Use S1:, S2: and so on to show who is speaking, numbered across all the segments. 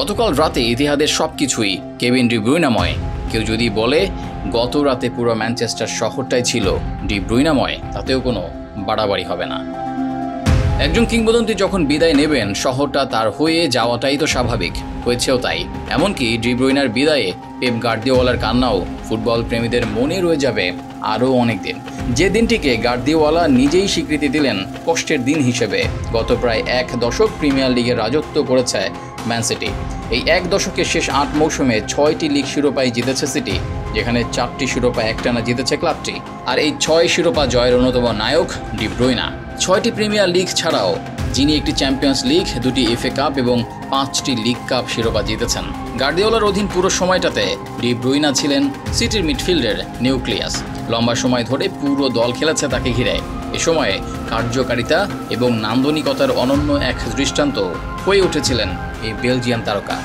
S1: গতকাল রাতে ইতিহাদের সবকিছুই কেভিন ডি ব্রুইনাময়। কেউ যদি বলে গত রাতে পুরো ম্যানচেস্টার শহরটাই ছিল ডি ব্রুইনাময়, তাতেও কোনো বাড়াবাড়ি হবে না। একজন কিংবদন্তি যখন বিদায় নেবেন, শহরটা তার হয়ে যাওয়াটাই তো স্বাভাবিক, হয়েছেও তাই। এমনকি ডি ব্রুইনার বিদায়ে পেপ গার্দিওলার কান্নাও ফুটবল প্রেমীদের মনে রয়ে যাবে আরও অনেক দিন। যে দিনটিকে গার্দিওলা নিজেই স্বীকৃতি দিলেন কষ্টের দিন হিসেবে। গত প্রায় এক দশক প্রিমিয়ার লিগের রাজত্ব করেছে ম্যান সিটি। এই এক দশকের শেষ 8 মৌসুমে 6টি লিগ শিরোপাই জিতেছে সিটি, যেখানে 4টি শিরোপা একটানা জিতেছে ক্লাবটি। আর এই 6 শিরোপা জয়ের অন্যতম নায়ক ডি ব্রুইনা। 6টি প্রিমিয়ার লিগ ছাড়াও যিনি একটি চ্যাম্পিয়ন্স লিগ, 2টি এফএ কাপ এবং 5টি লিগ কাপ শিরোপা জিতেছেন। গার্দিওলার অধীন পুরো সময়টাতে ডি ব্রুইনা ছিলেন সিটির মিডফিল্ডের নিউক্লিয়াস। লম্বা সময় ধরে পুরো দল খেলেছে তাকে ঘিরে। এ সময়ে কার্যকারিতা এবং নান্দনিকতার অনন্য এক দৃষ্টান্ত হয়ে উঠেছিলেন এই বেলজিয়ান তারকা।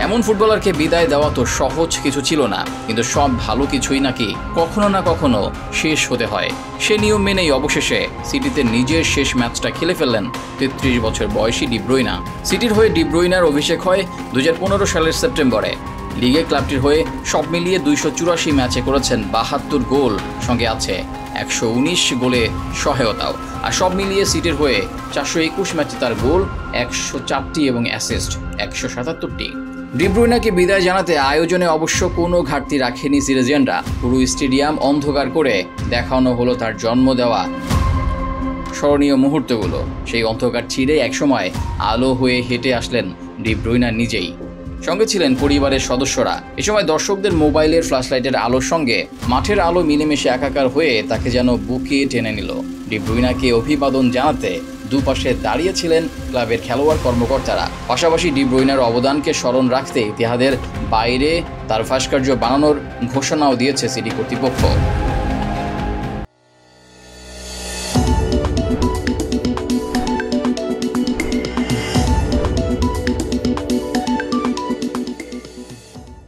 S1: এমন ফুটবলারকে বিদায় দেওয়া তো সহজ কিছু ছিল না, কিন্তু সব ভালো কিছুই নাকি কখনো না কখনো শেষ হতে হয়। সে নিয়ম মেনেই অবশেষে সিটিতে নিজের শেষ ম্যাচটা খেলে ফেললেন 33 বছর বয়সী ডি ব্রুইনা। সিটির হয়ে ডি ব্রুইনার অভিষেক হয় 2015 সালের সেপ্টেম্বরে। লিগে ক্লাবটির হয়ে সব মিলিয়ে 284 ম্যাচে করেছেন 72 গোল, সঙ্গে আছে 119 গোলে সহায়তাও। আর সব মিলিয়ে সিটির হয়ে 421 ম্যাচে তার গোল 104টি এবং অ্যাসিস্ট 177টি। ডি ব্রুইনাকে বিদায় জানাতে আয়োজনে অবশ্য কোনো ঘাটতি রাখেনি সিটিজেনরা। পুরো স্টেডিয়াম অন্ধকার করে দেখানো হলো তার জন্ম দেওয়া স্মরণীয় মুহূর্তগুলো। সেই অন্ধকার ছিঁড়ে একসময় আলো হয়ে হেঁটে আসলেন ডি ব্রুইনা নিজেই। সঙ্গে ছিলেন পরিবারের সদস্যরা। এ সময় দর্শকদের মোবাইলের ফ্ল্যাশলাইটের আলোর সঙ্গে মাঠের আলো মিলেমিশে একাকার হয়ে তাকে যেন বুকে টেনে নিল। ডি ব্রুইনাকে অভিবাদন জানাতে দুপাশে দাঁড়িয়েছিলেন ক্লাবের খেলোয়াড় কর্মকর্তারা। পাশাপাশি ডি ব্রুইনার অবদানকে স্মরণ রাখতে ইতিহাদের বাইরে তার ভাস্কর্য বানানোর ঘোষণাও দিয়েছে সিটি কর্তৃপক্ষ।